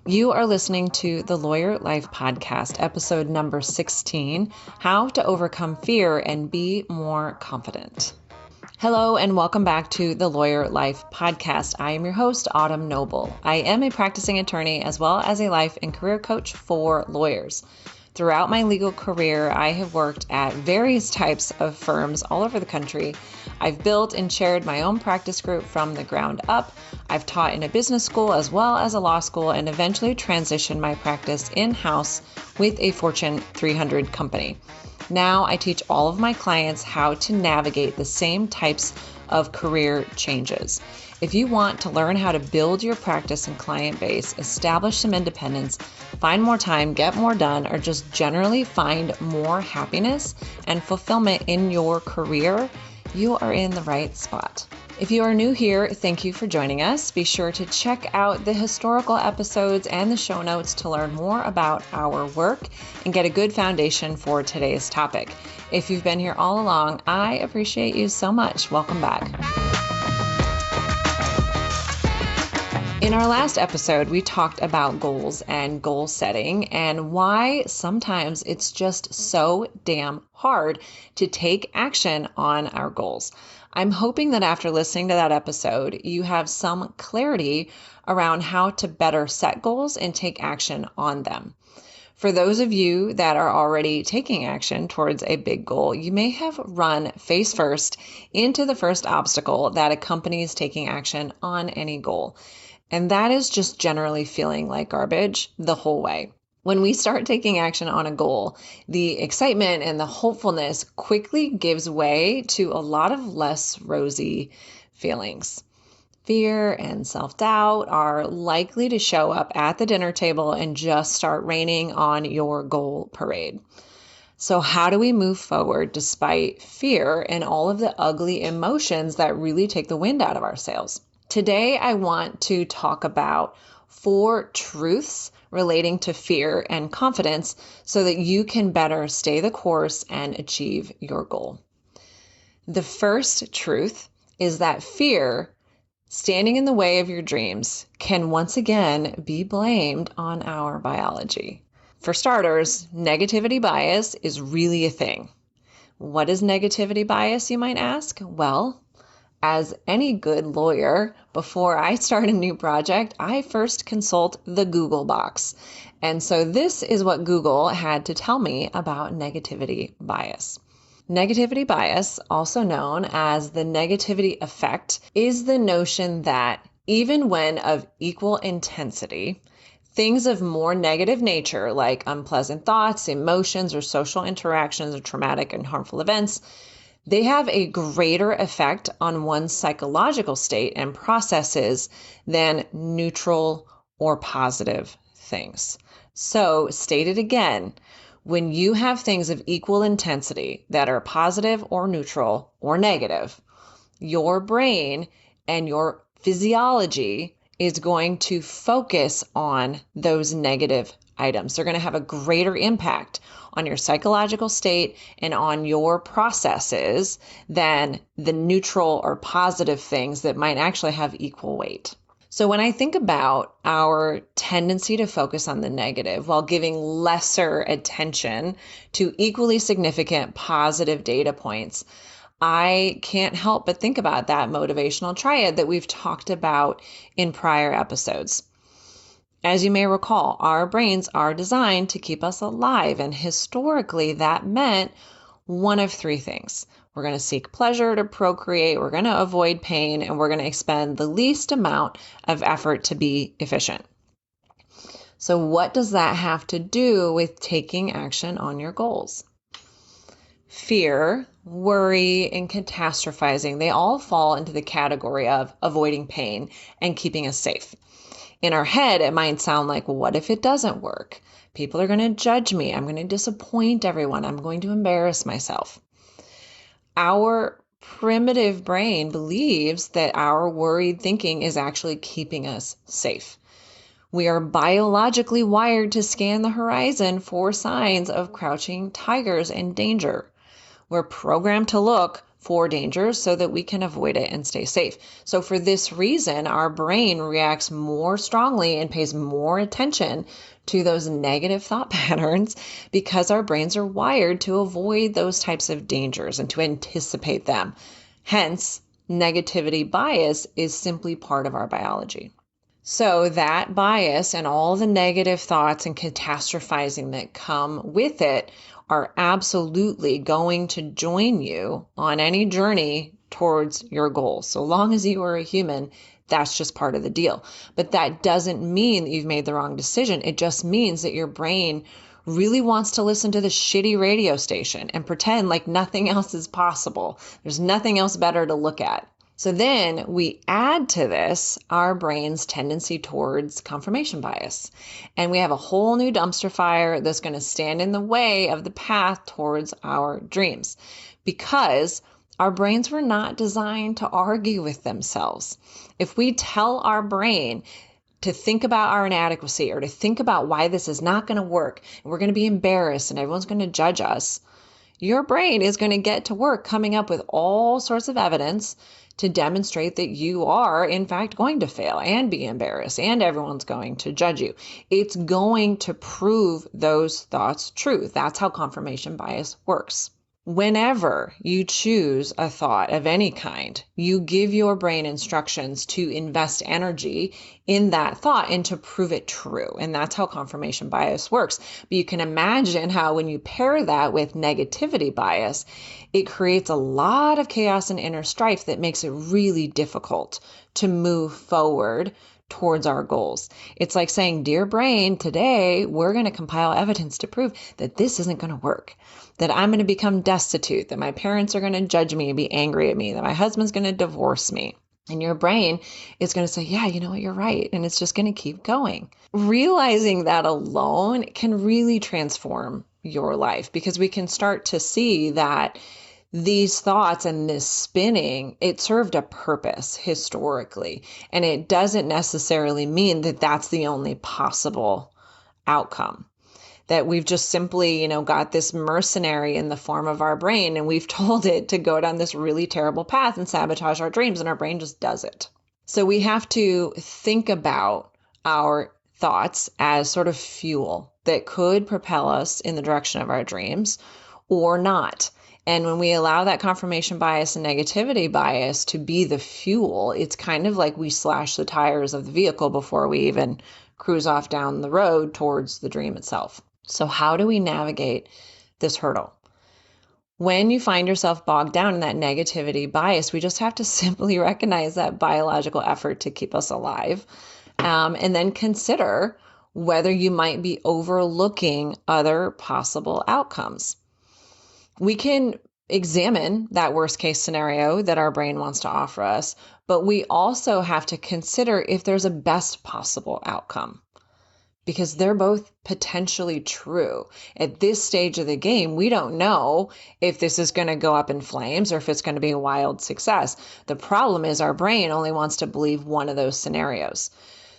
You are listening to the Lawyer Life Podcast, episode number 16, How to Overcome Fear and Be More Confident. Hello and welcome back to the Lawyer Life Podcast. I am your host, Autumn Noble. I am a practicing attorney as well as a life and career coach for lawyers. Throughout my legal career, I have worked at various types of firms all over the country. I've built and chaired my own practice group from the ground up. I've taught in a business school as well as a law school and eventually transitioned my practice in-house with a Fortune 300 company. Now I teach all of my clients how to navigate the same types of career changes. If you want to learn how to build your practice and client base, establish some independence, find more time, get more done, or just generally find more happiness and fulfillment in your career, you are in the right spot. If you are new here, thank you for joining us. Be sure to check out the historical episodes and the show notes to learn more about our work and get a good foundation for today's topic. If you've been here all along, I appreciate you so much. Welcome back. In our last episode, we talked about goals and goal setting and why sometimes it's just so damn hard to take action on our goals. I'm hoping that after listening to that episode, you have some clarity around how to better set goals and take action on them. For those of you that are already taking action towards a big goal, you may have run face first into the first obstacle that accompanies taking action on any goal. And that is just generally feeling like garbage the whole way. When we start taking action on a goal, the excitement and the hopefulness quickly gives way to a lot of less rosy feelings. Fear and self-doubt are likely to show up at the dinner table and just start raining on your goal parade. So how do we move forward despite fear and all of the ugly emotions that really take the wind out of our sails? Today, I want to talk about 4 truths relating to fear and confidence so that you can better stay the course and achieve your goal. The first truth is that fear, standing in the way of your dreams, can once again be blamed on our biology. For starters, negativity bias is really a thing. What is negativity bias, you might ask? Well, as any good lawyer, before I start a new project, I first consult the Google box. And so this is what Google had to tell me about negativity bias. Negativity bias, also known as the negativity effect, is the notion that even when of equal intensity, things of more negative nature, like unpleasant thoughts, emotions, or social interactions, or traumatic and harmful events, they have a greater effect on one's psychological state and processes than neutral or positive things. So, stated again, when you have things of equal intensity that are positive or neutral or negative, your brain and your physiology is going to focus on those negative items. They're going to have a greater impact on your psychological state and on your processes than the neutral or positive things that might actually have equal weight. So when I think about our tendency to focus on the negative while giving lesser attention to equally significant positive data points, I can't help but think about that motivational triad that we've talked about in prior episodes. As you may recall, our brains are designed to keep us alive, and historically that meant one of 3 things. We're going to seek pleasure to procreate, we're going to avoid pain, and we're going to expend the least amount of effort to be efficient. So what does that have to do with taking action on your goals? Fear, worry, and catastrophizing, they all fall into the category of avoiding pain and keeping us safe. In our head, it might sound like, well, what if it doesn't work? People are going to judge me. I'm going to disappoint everyone. I'm going to embarrass myself. Our primitive brain believes that our worried thinking is actually keeping us safe. We are biologically wired to scan the horizon for signs of crouching tigers and danger. We're programmed to look for dangers so that we can avoid it and stay safe. So for this reason, our brain reacts more strongly and pays more attention to those negative thought patterns because our brains are wired to avoid those types of dangers and to anticipate them. Hence, negativity bias is simply part of our biology. So that bias and all the negative thoughts and catastrophizing that come with it are absolutely going to join you on any journey towards your goals. So long as you are a human, that's just part of the deal. But that doesn't mean that you've made the wrong decision. It just means that your brain really wants to listen to the shitty radio station and pretend like nothing else is possible. There's nothing else better to look at. So then we add to this our brain's tendency towards confirmation bias. And we have a whole new dumpster fire that's going to stand in the way of the path towards our dreams, because our brains were not designed to argue with themselves. If we tell our brain to think about our inadequacy or to think about why this is not going to work, and we're going to be embarrassed and everyone's going to judge us, your brain is going to get to work coming up with all sorts of evidence to demonstrate that you are, in fact, going to fail and be embarrassed and everyone's going to judge you. It's going to prove those thoughts true. That's how confirmation bias works. Whenever you choose a thought of any kind, you give your brain instructions to invest energy in that thought and to prove it true. And that's how confirmation bias works. But you can imagine how when you pair that with negativity bias, it creates a lot of chaos and inner strife that makes it really difficult to move forward towards our goals. It's like saying, dear brain, today we're going to compile evidence to prove that this isn't going to work, that I'm going to become destitute, that my parents are going to judge me and be angry at me, that my husband's going to divorce me. And your brain is going to say, yeah, you know what, you're right. And it's just going to keep going. Realizing that alone can really transform your life, because we can start to see that these thoughts and this spinning, it served a purpose historically. And it doesn't necessarily mean that that's the only possible outcome. That we've just simply, got this mercenary in the form of our brain, and we've told it to go down this really terrible path and sabotage our dreams, and our brain just does it. So we have to think about our thoughts as sort of fuel that could propel us in the direction of our dreams or not. And when we allow that confirmation bias and negativity bias to be the fuel, it's kind of like we slash the tires of the vehicle before we even cruise off down the road towards the dream itself. So how do we navigate this hurdle? When you find yourself bogged down in that negativity bias, we just have to simply recognize that biological effort to keep us alive, and then consider whether you might be overlooking other possible outcomes. We can examine that worst case scenario that our brain wants to offer us, but we also have to consider if there's a best possible outcome, because they're both potentially true. At this stage of the game, we don't know if this is going to go up in flames or if it's going to be a wild success. The problem is our brain only wants to believe one of those scenarios.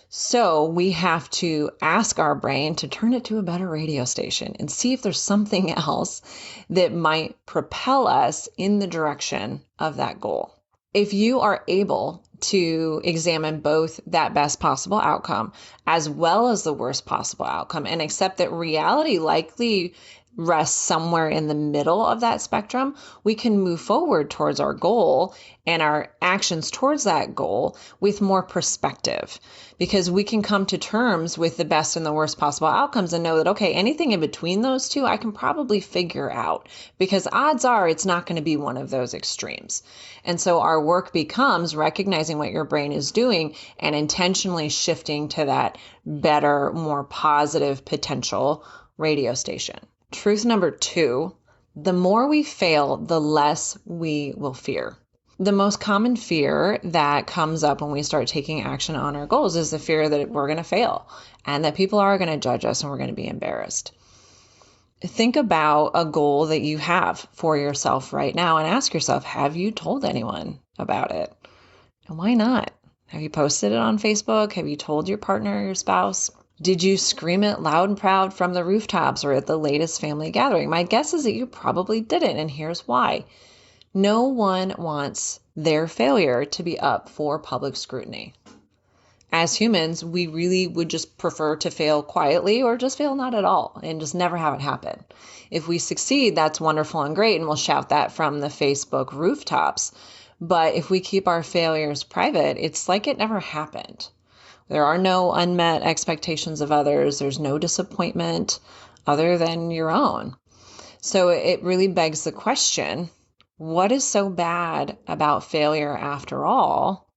So we have to ask our brain to turn it to a better radio station and see if there's something else that might propel us in the direction of that goal. If you are able to examine both that best possible outcome as well as the worst possible outcome and accept that reality likely rests somewhere in the middle of that spectrum, we can move forward towards our goal and our actions towards that goal with more perspective, because we can come to terms with the best and the worst possible outcomes and know that, okay, anything in between those two, I can probably figure out, because odds are it's not going to be one of those extremes. And so our work becomes recognizing what your brain is doing and intentionally shifting to that better, more positive potential radio station. Truth number 2, the more we fail, the less we will fear. The most common fear that comes up when we start taking action on our goals is the fear that we're going to fail and that people are going to judge us and we're going to be embarrassed. Think about a goal that you have for yourself right now and ask yourself, have you told anyone about it? And why not? Have you posted it on Facebook? Have you told your partner or your spouse? Did you scream it loud and proud from the rooftops or at the latest family gathering? My guess is that you probably didn't, and here's why. No one wants their failure to be up for public scrutiny. As humans, we really would just prefer to fail quietly or just fail not at all and just never have it happen. If we succeed, that's wonderful and great, and we'll shout that from the Facebook rooftops. But if we keep our failures private, it's like it never happened. There are no unmet expectations of others. There's no disappointment other than your own. So it really begs the question, what is so bad about failure after all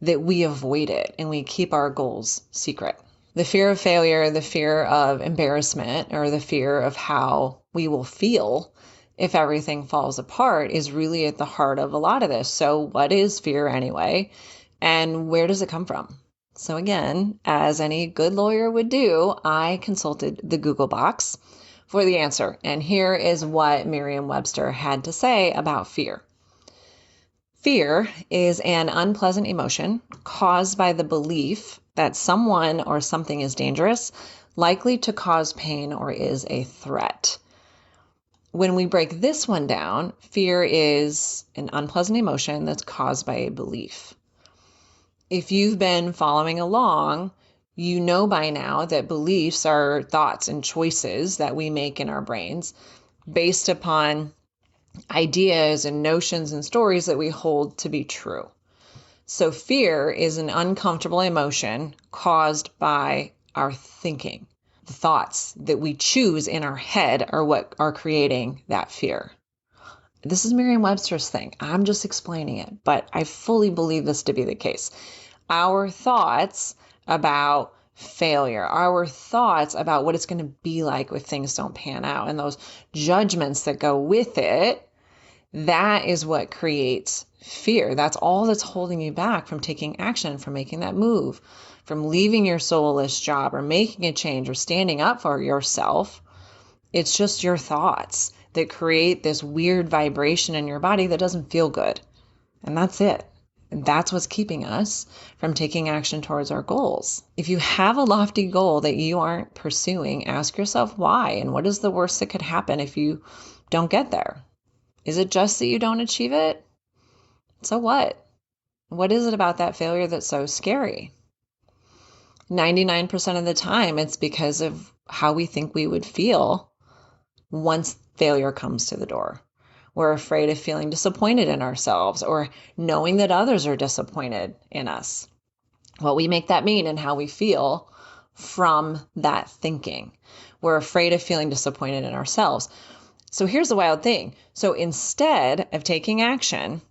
that we avoid it and we keep our goals secret? The fear of failure, the fear of embarrassment, or the fear of how we will feel if everything falls apart is really at the heart of a lot of this. So what is fear anyway? And where does it come from? So again, as any good lawyer would do, I consulted the Google box for the answer. And here is what Merriam-Webster had to say about fear. Fear is an unpleasant emotion caused by the belief that someone or something is dangerous, likely to cause pain, or is a threat. When we break this one down, fear is an unpleasant emotion that's caused by a belief. If you've been following along, you know by now that beliefs are thoughts and choices that we make in our brains based upon ideas and notions and stories that we hold to be true. So fear is an uncomfortable emotion caused by our thinking. The thoughts that we choose in our head are what are creating that fear. This is Merriam-Webster's thing. I'm just explaining it, but I fully believe this to be the case. Our thoughts about failure, our thoughts about what it's going to be like if things don't pan out, and those judgments that go with it, that is what creates fear. That's all that's holding you back from taking action, from making that move, from leaving your soulless job or making a change or standing up for yourself. It's just your thoughts that create this weird vibration in your body that doesn't feel good. And that's it. And that's what's keeping us from taking action towards our goals. If you have a lofty goal that you aren't pursuing, ask yourself why, and what is the worst that could happen if you don't get there? Is it just that you don't achieve it? So what? What is it about that failure that's so scary? 99% of the time, it's because of how we think we would feel once failure comes to the door. We're afraid of feeling disappointed in ourselves or knowing that others are disappointed in us. What we make that mean and how we feel from that thinking. We're afraid of feeling disappointed in ourselves. So here's the wild thing. So instead of taking action,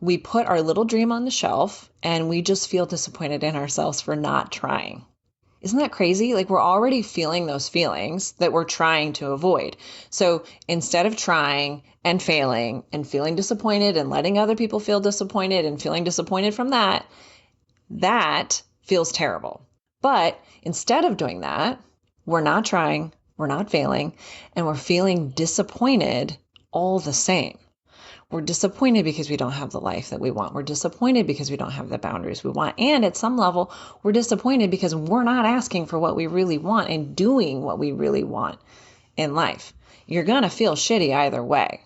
we put our little dream on the shelf and we just feel disappointed in ourselves for not trying. Isn't that crazy? Like, we're already feeling those feelings that we're trying to avoid. So instead of trying and failing and feeling disappointed and letting other people feel disappointed and feeling disappointed from that, that feels terrible. But instead of doing that, we're not trying, we're not failing, and we're feeling disappointed all the same. We're disappointed because we don't have the life that we want. We're disappointed because we don't have the boundaries we want. And at some level, we're disappointed because we're not asking for what we really want and doing what we really want in life. You're going to feel shitty either way.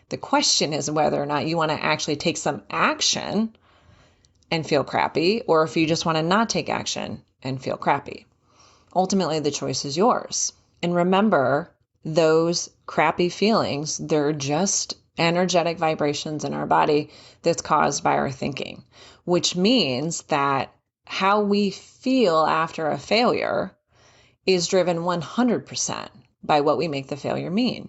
The question is whether or not you want to actually take some action and feel crappy, or if you just want to not take action and feel crappy. Ultimately, the choice is yours. And remember, those crappy feelings, they're just energetic vibrations in our body that's caused by our thinking, which means that how we feel after a failure is driven 100% by what we make the failure mean.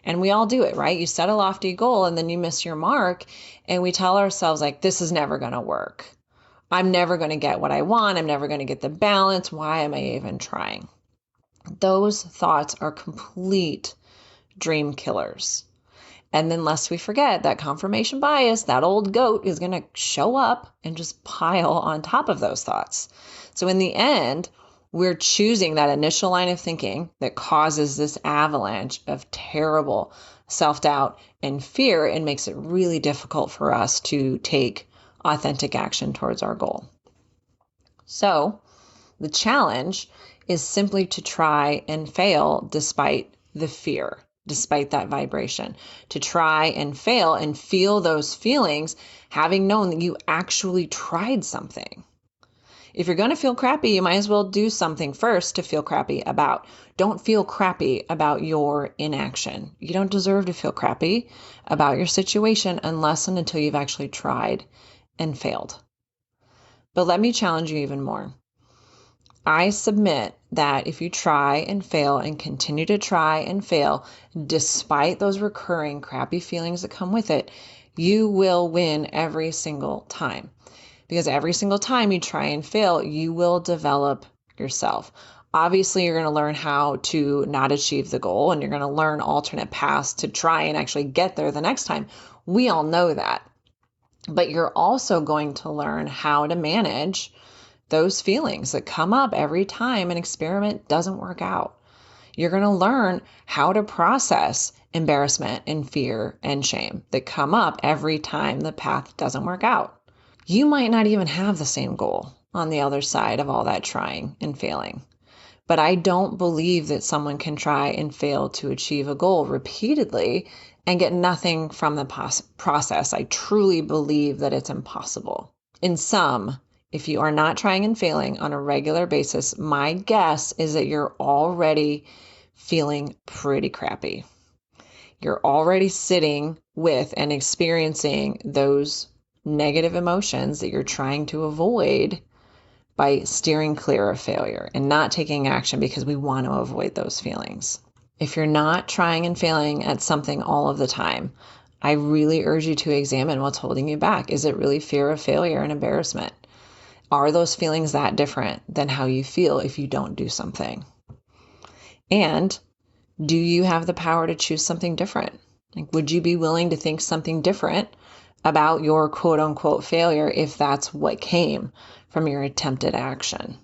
And we all do it, right? You set a lofty goal and then you miss your mark, and we tell ourselves like, this is never going to work. I'm never going to get what I want. I'm never going to get the balance. Why am I even trying? Those thoughts are complete dream killers. And then lest we forget that confirmation bias, that old goat is going to show up and just pile on top of those thoughts. So in the end, we're choosing that initial line of thinking that causes this avalanche of terrible self-doubt and fear and makes it really difficult for us to take authentic action towards our goal. So the challenge is simply to try and fail despite the fear. despite that vibration, to try and fail and feel those feelings, having known that you actually tried something. If you're going to feel crappy, you might as well do something first to feel crappy about. Don't feel crappy about your inaction. You don't deserve to feel crappy about your situation unless and until you've actually tried and failed. But let me challenge you even more. I submit that if you try and fail and continue to try and fail, despite those recurring crappy feelings that come with it, you will win every single time. Because every single time you try and fail, you will develop yourself. Obviously, you're going to learn how to not achieve the goal, and you're going to learn alternate paths to try and actually get there the next time. We all know that. But you're also going to learn how to manage those feelings that come up every time an experiment doesn't work out. You're going to learn how to process embarrassment and fear and shame that come up every time the path doesn't work out. You might not even have the same goal on the other side of all that trying and failing. But I don't believe that someone can try and fail to achieve a goal repeatedly and get nothing from the process. I truly believe that it's impossible. In sum, if you are not trying and failing on a regular basis, my guess is that you're already feeling pretty crappy. You're already sitting with and experiencing those negative emotions that you're trying to avoid by steering clear of failure and not taking action because we want to avoid those feelings. If you're not trying and failing at something all of the time, I really urge you to examine what's holding you back. Is it really fear of failure and embarrassment? Are those feelings that different than how you feel if you don't do something? And do you have the power to choose something different? Like, would you be willing to think something different about your quote unquote failure if that's what came from your attempted action?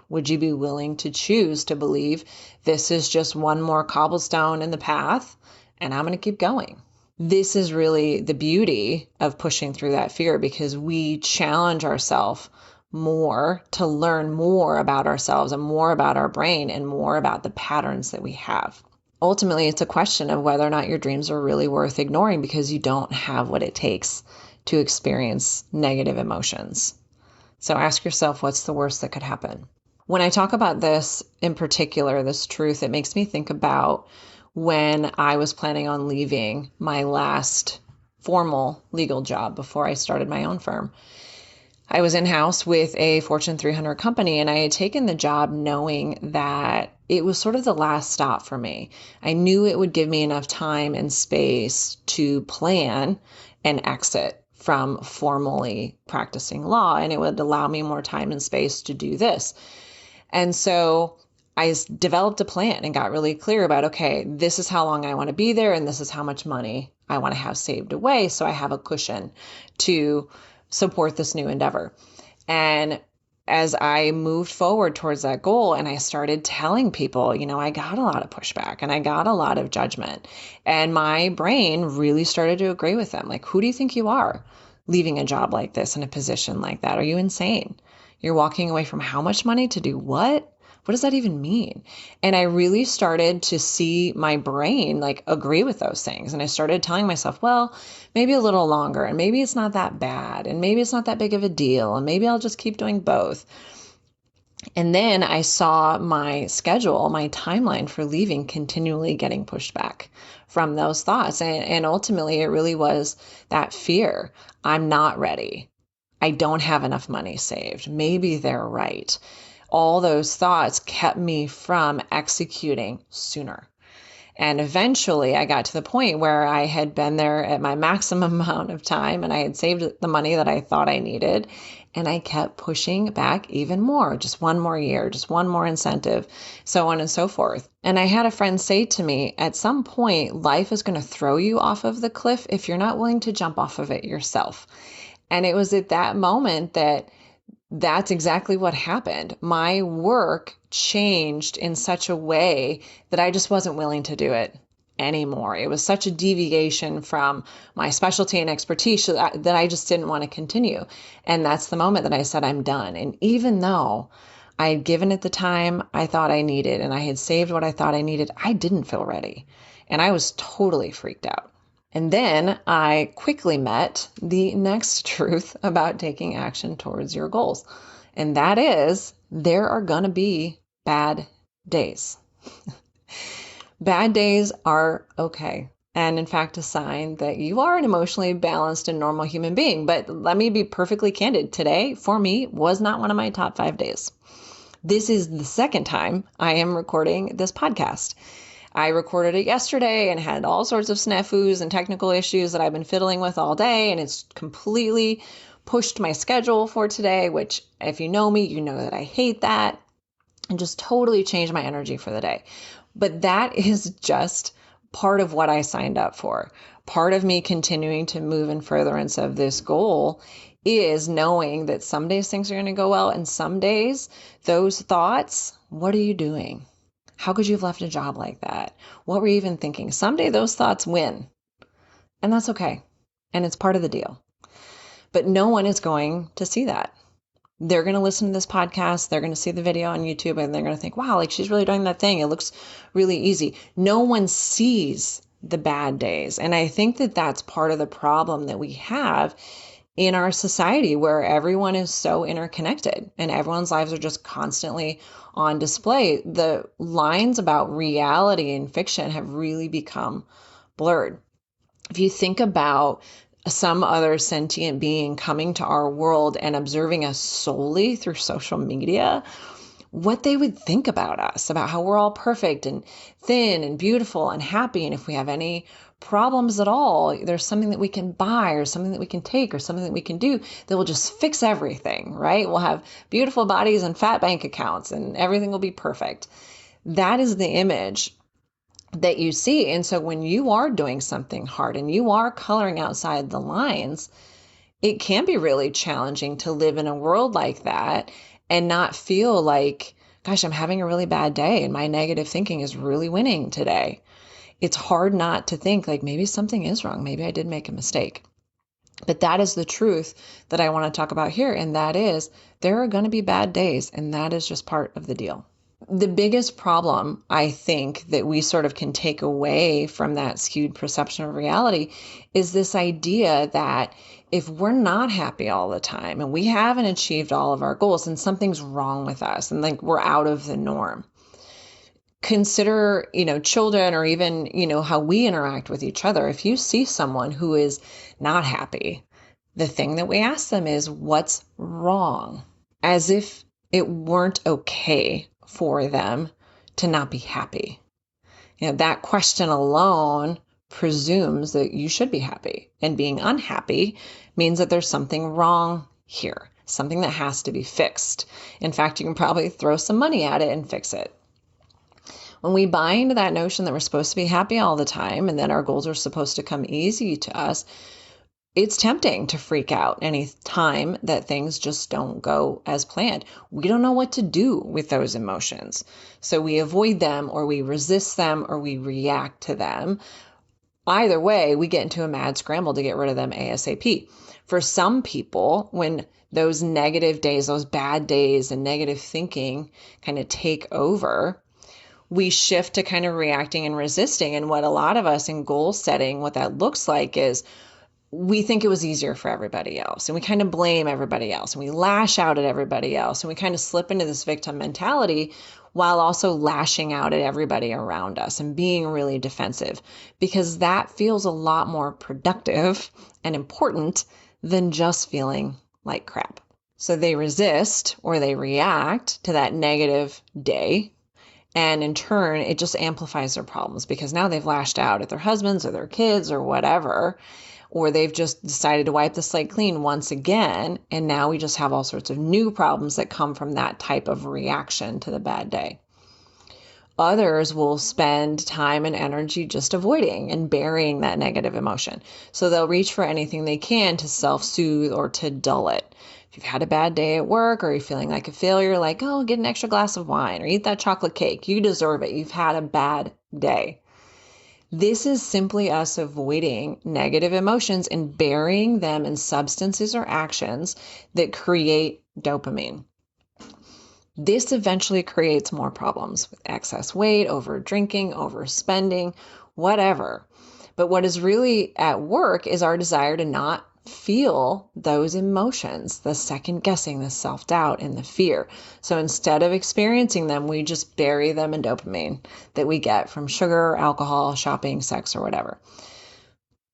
Would you be willing to choose to believe this is just one more cobblestone in the path and I'm going to keep going? This is really the beauty of pushing through that fear, because we challenge ourselves more to learn more about ourselves and more about our brain and more about the patterns that we have. Ultimately, it's a question of whether or not your dreams are really worth ignoring because you don't have what it takes to experience negative emotions. So ask yourself, what's the worst that could happen? When I talk about this in particular, this truth, it makes me think about when I was planning on leaving my last formal legal job before I started my own firm. I was in-house with a Fortune 300 company, and I had taken the job knowing that it was sort of the last stop for me. I knew it would give me enough time and space to plan an exit from formally practicing law, and it would allow me more time and space to do this. And so I developed a plan and got really clear about, okay, this is how long I want to be there, and this is how much money I want to have saved away so I have a cushion to support this new endeavor. And as I moved forward towards that goal and I started telling people, I got a lot of pushback and I got a lot of judgment, and my brain really started to agree with them. Like, who do you think you are leaving a job like this in a position like that? Are you insane? You're walking away from how much money to do what? What does that even mean? And I really started to see my brain agree with those things. And I started telling myself, well, maybe a little longer, and maybe it's not that bad, and maybe it's not that big of a deal, and maybe I'll just keep doing both. And then I saw my schedule, my timeline for leaving continually getting pushed back from those thoughts. And ultimately, it really was that fear. I'm not ready. I don't have enough money saved. Maybe they're right. All those thoughts kept me from executing sooner. And eventually I got to the point where I had been there at my maximum amount of time and I had saved the money that I thought I needed. And I kept pushing back even more, just one more year, just one more incentive, so on and so forth. And I had a friend say to me, at some point, life is going to throw you off of the cliff if you're not willing to jump off of it yourself. And it was at that moment that's exactly what happened. My work changed in such a way that I just wasn't willing to do it anymore. It was such a deviation from my specialty and expertise that I just didn't want to continue. And that's the moment that I said, I'm done. And even though I had given it the time I thought I needed, and I had saved what I thought I needed. I didn't feel ready, and I was totally freaked out. And then I quickly met the next truth about taking action towards your goals. And that is, there are going to be bad days. Bad days are okay. And in fact, a sign that you are an emotionally balanced and normal human being. But let me be perfectly candid. Today, for me, was not one of my top 5 days. This is the second time I am recording this podcast. I recorded it yesterday and had all sorts of snafus and technical issues that I've been fiddling with all day. And it's completely pushed my schedule for today, which if you know me, you know that I hate that, and just totally changed my energy for the day. But that is just part of what I signed up for. Part of me continuing to move in furtherance of this goal is knowing that some days things are going to go well, and some days those thoughts, what are you doing? How could you have left a job like that? What were you even thinking? Someday those thoughts win, and that's okay. And it's part of the deal. But no one is going to see that. They're going to listen to this podcast. They're going to see the video on YouTube, and they're going to think, wow, like she's really doing that thing. It looks really easy. No one sees the bad days. And I think that that's part of the problem that we have in our society, where everyone is so interconnected and everyone's lives are just constantly on display. The lines about reality and fiction have really become blurred. If you think about some other sentient being coming to our world and observing us solely through social media, what they would think about us, about how we're all perfect and thin and beautiful and happy. And if we have any problems at all, there's something that we can buy or something that we can take or something that we can do that will just fix everything, right? We'll have beautiful bodies and fat bank accounts and everything will be perfect. That is the image that you see. And so when you are doing something hard and you are coloring outside the lines, it can be really challenging to live in a world like that and not feel like, gosh, I'm having a really bad day and my negative thinking is really winning today. It's hard not to think like maybe something is wrong. Maybe I did make a mistake. But that is the truth that I want to talk about here. And that is, there are going to be bad days, and that is just part of the deal. The biggest problem, I think, that we sort of can take away from that skewed perception of reality is this idea that if we're not happy all the time and we haven't achieved all of our goals, then something's wrong with us and like we're out of the norm. Consider, children, or even, how we interact with each other. If you see someone who is not happy, the thing that we ask them is, what's wrong? As if it weren't okay for them to not be happy. That question alone presumes that you should be happy, and being unhappy means that there's something wrong here, something that has to be fixed. In fact, you can probably throw some money at it and fix it. When we buy into that notion that we're supposed to be happy all the time and that our goals are supposed to come easy to us, it's tempting to freak out any time that things just don't go as planned. We don't know what to do with those emotions. So we avoid them, or we resist them, or we react to them. Either way, we get into a mad scramble to get rid of them ASAP. For some people, when those negative days, those bad days and negative thinking kind of take over, we shift to kind of reacting and resisting. And what a lot of us in goal setting, what that looks like is we think it was easier for everybody else, and we kind of blame everybody else, and we lash out at everybody else, and we kind of slip into this victim mentality while also lashing out at everybody around us and being really defensive, because that feels a lot more productive and important than just feeling like crap. So they resist or they react to that negative day. And in turn, it just amplifies their problems, because now they've lashed out at their husbands or their kids or whatever, or they've just decided to wipe the slate clean once again. And now we just have all sorts of new problems that come from that type of reaction to the bad day. Others will spend time and energy just avoiding and burying that negative emotion. So they'll reach for anything they can to self-soothe or to dull it. If you've had a bad day at work, or you're feeling like a failure, like, oh, get an extra glass of wine or eat that chocolate cake. You deserve it. You've had a bad day. This is simply us avoiding negative emotions and burying them in substances or actions that create dopamine. This eventually creates more problems with excess weight, over drinking, overspending, whatever. But what is really at work is our desire to not feel those emotions, the second guessing, the self-doubt, and the fear. So instead of experiencing them, we just bury them in dopamine that we get from sugar, alcohol, shopping, sex, or whatever.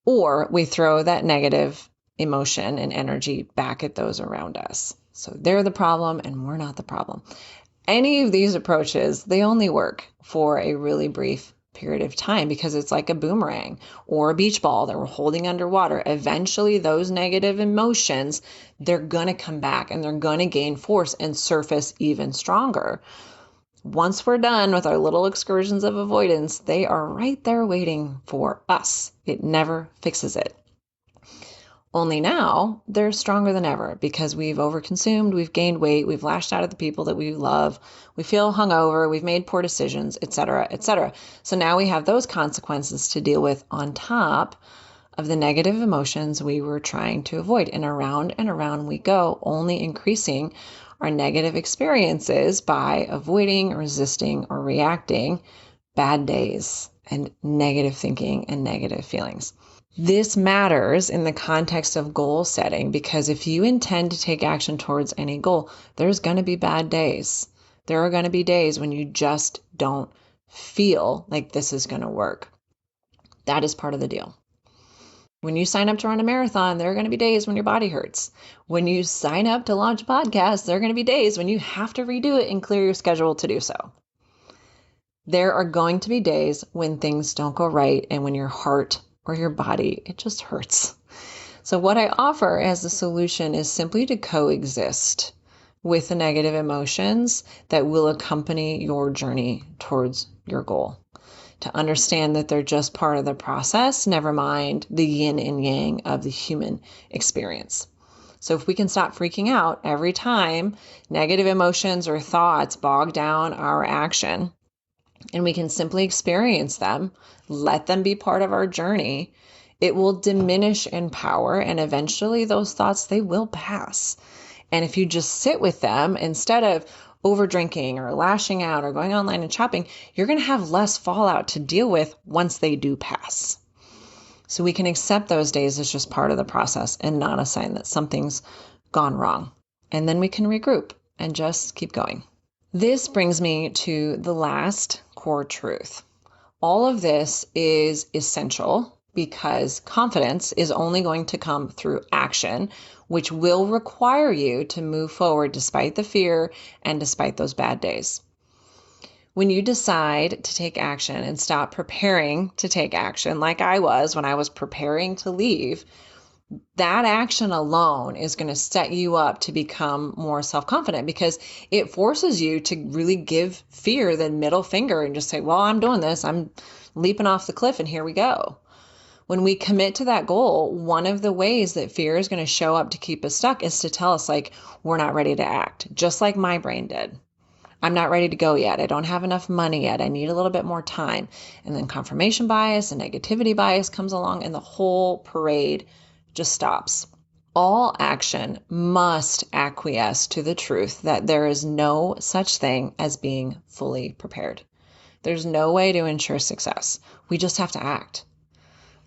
Or we throw that negative emotion and energy back at those around us. So they're the problem and we're not the problem. Any of these approaches, they only work for a really brief period of time because it's like a boomerang or a beach ball that we're holding underwater. Eventually, those negative emotions, they're going to come back and they're going to gain force and surface even stronger. Once we're done with our little excursions of avoidance, they are right there waiting for us. It never fixes it. Only now they're stronger than ever because we've overconsumed, we've gained weight, we've lashed out at the people that we love, we feel hungover, we've made poor decisions, etc., etc. So now we have those consequences to deal with on top of the negative emotions we were trying to avoid. And around we go, only increasing our negative experiences by avoiding, resisting, or reacting bad days and negative thinking and negative feelings. This matters in the context of goal setting because if you intend to take action towards any goal, there's going to be bad days. There are going to be days when you just don't feel like this is going to work. That is part of the deal. When you sign up to run a marathon, there are going to be days when your body hurts. When you sign up to launch a podcast, there are going to be days when you have to redo it and clear your schedule to do so. There are going to be days when things don't go right and when your heart or your body, it just hurts. So what I offer as a solution is simply to coexist with the negative emotions that will accompany your journey towards your goal. To understand that they're just part of the process, never mind the yin and yang of the human experience. So if we can stop freaking out every time negative emotions or thoughts bog down our action, and we can simply experience them, let them be part of our journey, it will diminish in power, and eventually those thoughts, they will pass. And if you just sit with them instead of over drinking or lashing out or going online and shopping, you're going to have less fallout to deal with once they do pass. So we can accept those days as just part of the process and not a sign that something's gone wrong. And then we can regroup and just keep going. This brings me to the last core truth. All of this is essential because confidence is only going to come through action, which will require you to move forward despite the fear and despite those bad days. When you decide to take action and stop preparing to take action, like I was when I was preparing to leave, that action alone is going to set you up to become more self-confident because it forces you to really give fear the middle finger and just say, well, I'm doing this. I'm leaping off the cliff and here we go. When we commit to that goal, one of the ways that fear is going to show up to keep us stuck is to tell us like, we're not ready to act, just like my brain did. I'm not ready to go yet. I don't have enough money yet. I need a little bit more time. And then confirmation bias and negativity bias comes along and the whole parade just stops. All action must acquiesce to the truth that there is no such thing as being fully prepared. There's no way to ensure success. We just have to act.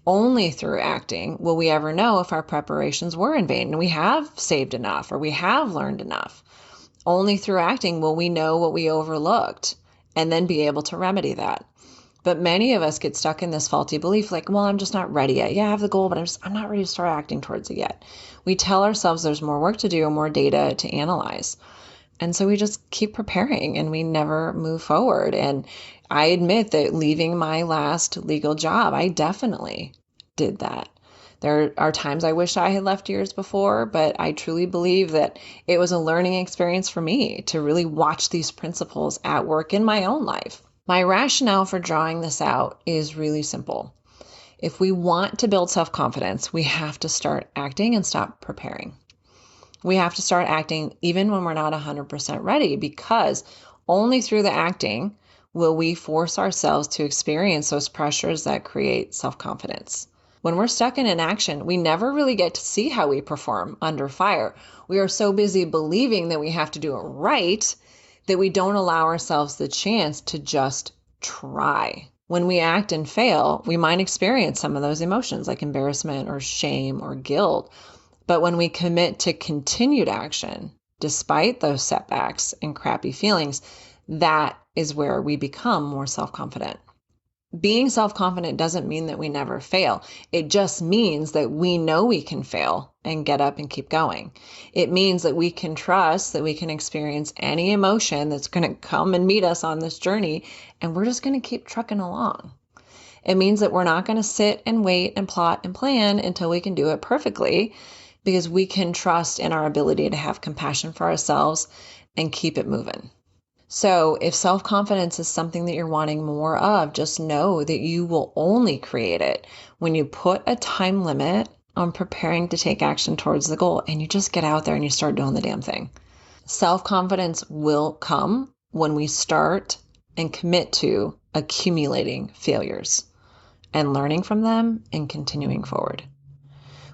Only through acting will we ever know if our preparations were in vain and we have saved enough or we have learned enough. Only through acting will we know what we overlooked and then be able to remedy that. But many of us get stuck in this faulty belief like, well, I'm just not ready yet. Yeah, I have the goal, but I'm not ready to start acting towards it yet. We tell ourselves there's more work to do and more data to analyze. And so we just keep preparing and we never move forward. And I admit that leaving my last legal job, I definitely did that. There are times I wish I had left years before, but I truly believe that it was a learning experience for me to really watch these principles at work in my own life. My rationale for drawing this out is really simple. If we want to build self-confidence, we have to start acting and stop preparing. We have to start acting even when we're not 100% ready, because only through the acting will we force ourselves to experience those pressures that create self-confidence. When we're stuck in inaction, we never really get to see how we perform under fire. We are so busy believing that we have to do it right that we don't allow ourselves the chance to just try. When we act and fail, we might experience some of those emotions like embarrassment or shame or guilt. But when we commit to continued action, despite those setbacks and crappy feelings, that is where we become more self-confident. Being self-confident doesn't mean that we never fail. It just means that we know we can fail and get up and keep going. It means that we can trust that we can experience any emotion that's going to come and meet us on this journey, and we're just going to keep trucking along. It means that we're not going to sit and wait and plot and plan until we can do it perfectly, because we can trust in our ability to have compassion for ourselves and keep it moving. So if self-confidence is something that you're wanting more of, just know that you will only create it when you put a time limit on preparing to take action towards the goal, and you just get out there and you start doing the damn thing. Self-confidence will come when we start and commit to accumulating failures and learning from them and continuing forward.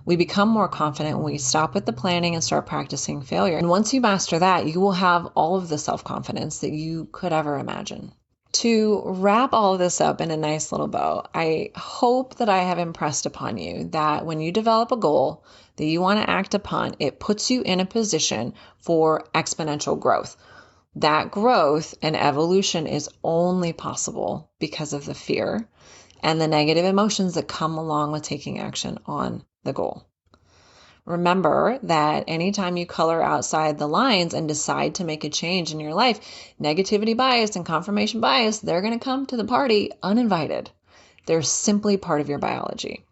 We become more confident when we stop with the planning and start practicing failure. And once you master that, you will have all of the self-confidence that you could ever imagine. To wrap all of this up in a nice little bow, I hope that I have impressed upon you that when you develop a goal that you want to act upon, it puts you in a position for exponential growth. That growth and evolution is only possible because of the fear and the negative emotions that come along with taking action on the goal. Remember that anytime you color outside the lines and decide to make a change in your life, negativity bias and confirmation bias, they're going to come to the party uninvited. They're simply part of your biology.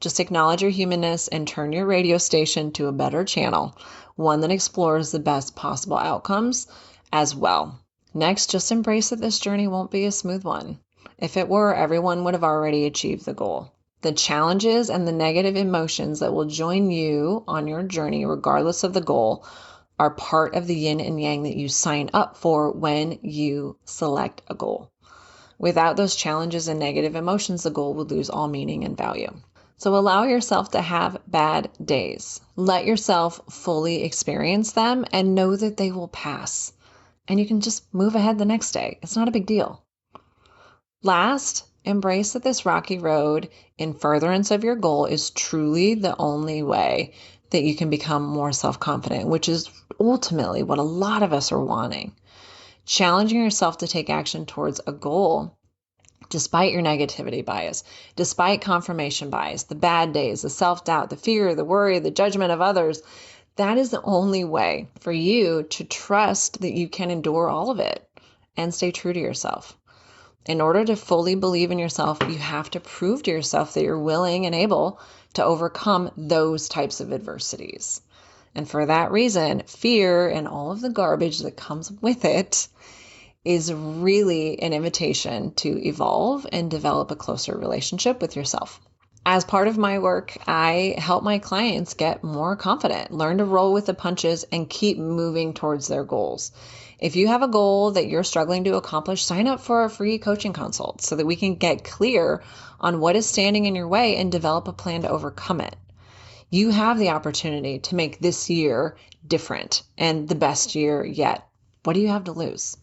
Just acknowledge your humanness and turn your radio station to a better channel, one that explores the best possible outcomes as well. Next, just embrace that this journey won't be a smooth one. If it were, everyone would have already achieved the goal. The challenges and the negative emotions that will join you on your journey, regardless of the goal, are part of the yin and yang that you sign up for when you select a goal. Without those challenges and negative emotions, the goal would lose all meaning and value. So allow yourself to have bad days. Let yourself fully experience them and know that they will pass. And you can just move ahead the next day. It's not a big deal. Last, embrace that this rocky road in furtherance of your goal is truly the only way that you can become more self-confident, which is ultimately what a lot of us are wanting. Challenging yourself to take action towards a goal, despite your negativity bias, despite confirmation bias, the bad days, the self-doubt, the fear, the worry, the judgment of others, that is the only way for you to trust that you can endure all of it and stay true to yourself. In order to fully believe in yourself, you have to prove to yourself that you're willing and able to overcome those types of adversities. And for that reason, fear and all of the garbage that comes with it is really an invitation to evolve and develop a closer relationship with yourself. As part of my work, I help my clients get more confident, learn to roll with the punches, and keep moving towards their goals. If you have a goal that you're struggling to accomplish, sign up for a free coaching consult so that we can get clear on what is standing in your way and develop a plan to overcome it. You have the opportunity to make this year different and the best year yet. What do you have to lose?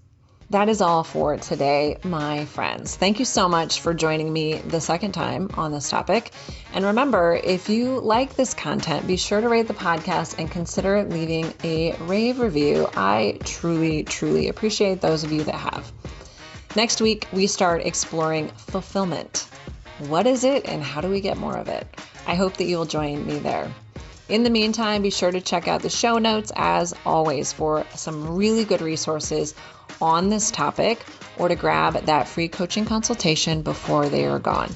That is all for today, my friends. Thank you so much for joining me the second time on this topic. And remember, if you like this content, be sure to rate the podcast and consider leaving a rave review. I truly, truly appreciate those of you that have. Next week, we start exploring fulfillment. What is it and how do we get more of it? I hope that you will join me there. In the meantime, be sure to check out the show notes as always for some really good resources on this topic or to grab that free coaching consultation before they are gone.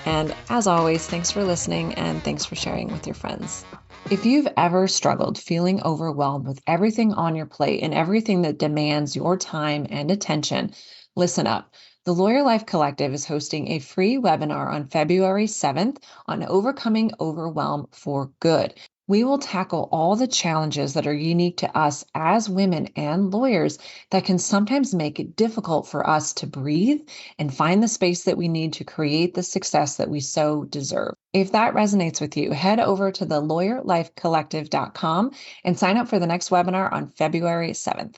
And as always, thanks for listening and thanks for sharing with your friends. If you've ever struggled feeling overwhelmed with everything on your plate and everything that demands your time and attention, listen up. The Lawyer Life Collective is hosting a free webinar on February 7th on overcoming overwhelm for good. We will tackle all the challenges that are unique to us as women and lawyers that can sometimes make it difficult for us to breathe and find the space that we need to create the success that we so deserve. If that resonates with you, head over to the lawyerlifecollective.com and sign up for the next webinar on February 7th.